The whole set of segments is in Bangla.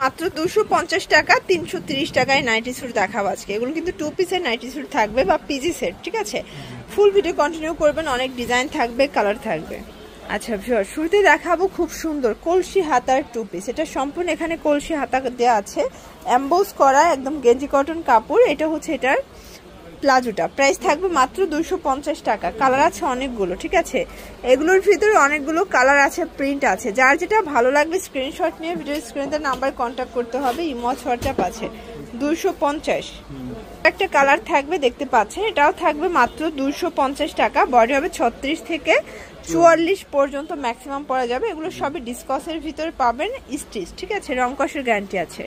মাত্র 250 টাকা 330 টাকায় নাইটি স্যুট দেখাবো আজকে। এগুলো কিন্তু 2 পিসের নাইটি স্যুট থাকবে বা পিজি সেট, ঠিক আছে। ফুল ভিডিও কন্টিনিউ করবেন, অনেক ডিজাইন থাকবে, কালার থাকবে। আচ্ছা ভিউয়ার, শুরুতে দেখাবো খুব সুন্দর কলসি হাতার 2 পিস। এটা সম্পূর্ণ এখানে কলসি হাতা দেওয়া আছে, এমবোস করা, একদম গেঞ্জি কটন কাপড়। এটা হচ্ছে এটার প্লাজোটা, প্রাইস থাকবে মাত্র 250 টাকা। কালার আছে অনেকগুলো, ঠিক আছে। এগুলোর ভিতরে অনেকগুলো কালার আছে, প্রিন্ট আছে। যার যেটা ভালো লাগবে স্ক্রিনশট নিয়ে ভিডিও স্ক্রিনে নাম্বার কন্ট্যাক্ট করতে হবে। ইমো হোয়াটসঅ্যাপ আছে। 250 একটা কালার থাকবে, দেখতে পাচ্ছেন। এটাও থাকবে মাত্র 250 টাকা। বডি হবে 36 থেকে 44 পর্যন্ত ম্যাক্সিমাম পরা যাবে। এগুলো সবই ডিসকাসের ভিতরে পাবেন, স্টিচ, ঠিক আছে। রং কষের গ্যারান্টি আছে।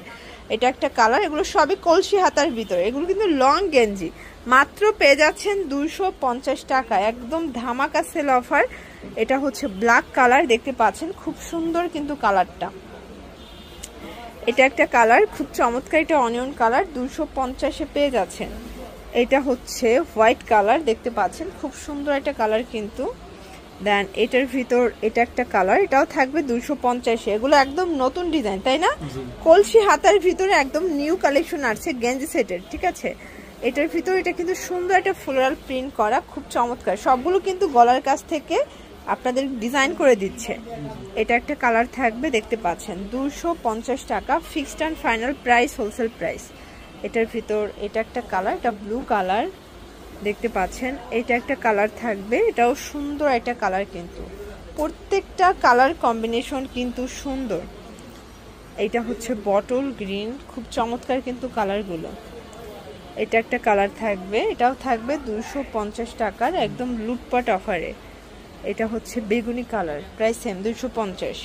এটা একটা কালার। এগুলো সবই কলসি হাতার ভিতরে। এগুলো কিন্তু লং গেঞ্জি, মাত্র পেয়ে যাচ্ছেন 250 টাকা, একদম ধামাকা সেল অফার। এটা হচ্ছে ব্ল্যাক কালার, দেখতে পাচ্ছেন খুব সুন্দর কিন্তু কালারটা। এটা একটা কালার, খুব চমৎকার, এটা অনিয়ন কালার, 250-এ পেয়ে যাচ্ছেন। এটা হচ্ছে হোয়াইট কালার, দেখতে পাচ্ছেন খুব সুন্দর একটা কালার কিন্তু। দেন এটার ভিতর এটা একটা কালার, এটাও থাকবে 250-এ। এগুলো একদম নতুন ডিজাইন, তাই না? কলসি হাতার ভিতরে একদম নিউ কালেকশন আসছে গেঞ্জি সেটের, ঠিক আছে। এটার ভিতর এটা কিন্তু সুন্দর একটা ফ্লোরাল প্রিন্ট করা, খুব চমৎকার। সবগুলো কিন্তু গলার কাছ থেকে আপনাদের ডিজাইন করে দিচ্ছে। এটা একটা কালার থাকবে, দেখতে পাচ্ছেন 250 টাকা, fixed and final price, wholesale price. এটার ভিতর এটা একটা কালার, এটা ব্লু কালার, দেখতে পাচ্ছেন। এটা একটা কালার থাকবে, এটাও সুন্দর একটা কালার কিন্তু। প্রত্যেকটা কালার কম্বিনেশন কিন্তু সুন্দর। এটা হচ্ছে বটল গ্রিন, খুব চমৎকার কিন্তু কালারগুলো। এটা একটা কালার থাকবে, এটাও থাকবে 250 টাকার, একদম লুটপাট অফারে। এটা হচ্ছে বেগুনি কালার, প্রাইস সেম 250।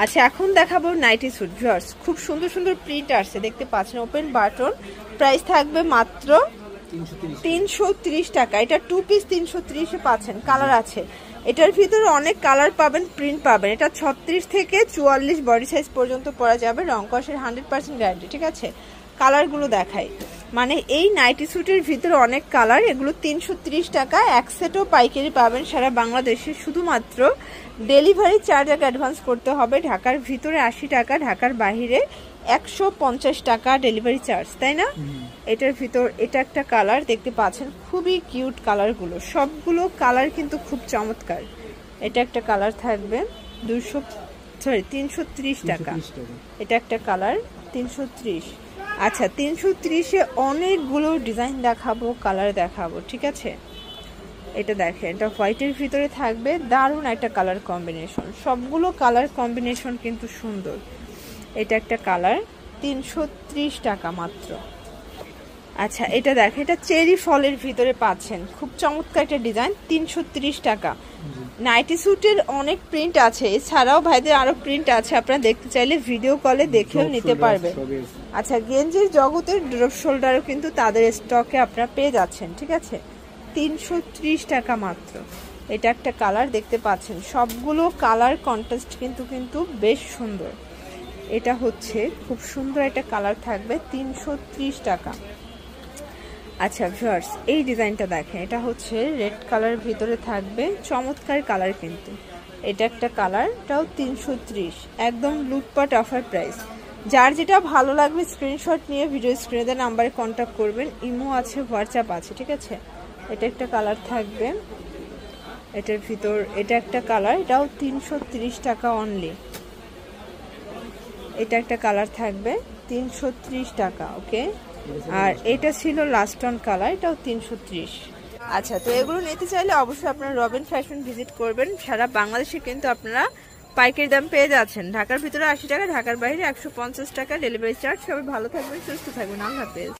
আচ্ছা, এখন দেখাবো নাইটি স্যুট। ভিউয়ার্স, খুব সুন্দর সুন্দর প্রিন্ট আসছে, দেখতে পাচ্ছেন, ওপেন বাটন। প্রাইস থাকবে মাত্র 330 টাকা। এটা 2 পিস 330-এ পাচ্ছেন, কালার আছে। এটার ভিতরে অনেক কালার পাবেন, প্রিন্ট পাবেন। এটা 36 থেকে 44 বডি সাইজ পর্যন্ত পরা যাবে, রং কষের 100% গ্যারান্টি, ঠিক আছে। কালারগুলো দেখাই, মানে এই নাইটি স্যুটের ভিতরে অনেক কালার। এগুলো 330 টাকা, এক সেটও পাইকারি পাবেন সারা বাংলাদেশে। শুধুমাত্র ডেলিভারি চার্জ আগে অ্যাডভান্স করতে হবে। ঢাকার ভিতরে 80 টাকা, ঢাকার বাইরে 150 টাকা ডেলিভারি চার্জ, তাই না? এটার ভিতর এটা একটা কালার, দেখতে পাচ্ছেন খুবই কিউট কালারগুলো, সবগুলো কালার কিন্তু খুব চমৎকার। এটা একটা কালার থাকবে 330 টাকা। এটা একটা কালার 330। আচ্ছা, 330-এ অনেকগুলো ডিজাইন দেখাবো, কালার দেখাবো, ঠিক আছে। এটা দেখেন, এটা হোয়াইটের ভিতরে থাকবে, দারুণ একটা কালার কম্বিনেশন। সবগুলো কালার কম্বিনেশন কিন্তু সুন্দর। এটা একটা কালার, 330 টাকা মাত্র। আচ্ছা, এটা দেখেন, এটা চেরি ফলের ভিতরে পাচ্ছেন, খুব চমৎকার একটা ডিজাইন, 330 টাকা। নাইটি স্যুটের অনেক প্রিন্ট আছে, এছাড়াও ভাইদের আরো প্রিন্ট আছে, আপনারা দেখতে চাইলে ভিডিও কলে দেখেও নিতে পারবেন। আচ্ছা, গেঞ্জির জগতের ড্রপ শোল্ডারও কিন্তু তাদের স্টকে আপনারা পেয়ে যাচ্ছেন, ঠিক আছে। 330 টাকা মাত্র। এটা একটা কালার, দেখতে পাচ্ছেন সবগুলো কালার কন্ট্রাস্ট কিন্তু বেশ সুন্দর। এটা হচ্ছে খুব সুন্দর একটা কালার থাকবে, 330 টাকা। আচ্ছা ভিউয়ার্স, এই ডিজাইনটা দেখেন, এটা হচ্ছে রেড কালার ভিতরে থাকবে, চমৎকার কালার কিন্তু। এটা একটা কালার, এটাও 330, একদম লুটপাট অফার প্রাইস। যার যেটা ভালো লাগবে স্ক্রিনশট নিয়ে ভিডিও স্ক্রিনে দেওয়া নাম্বারে কন্ট্যাক্ট করবেন। ইমো আছে, হোয়াটসঅ্যাপ আছে, ঠিক আছে। এটা একটা কালার থাকবে, এটার ভিতর এটা একটা কালার, এটাও 330 টাকা অনলি। এটা একটা কালার থাকবে 330 টাকা, ওকে। আর এটা ছিল লাস্ট অন কালার, এটাও 330। আচ্ছা, তো এগুলো নিতে চাইলে অবশ্যই আপনারা রবিন ফ্যাশন ভিজিট করবেন। সারা বাংলাদেশে কিন্তু আপনারা পাইকারি দাম পেয়ে যাচ্ছেন। ঢাকার ভিতরে 80 টাকা, ঢাকার বাইরে 150 টাকা ডেলিভারি চার্জ। সবাই ভালো থাকবেন, সুস্থ থাকবেন, আল্লাহ হাফেজ।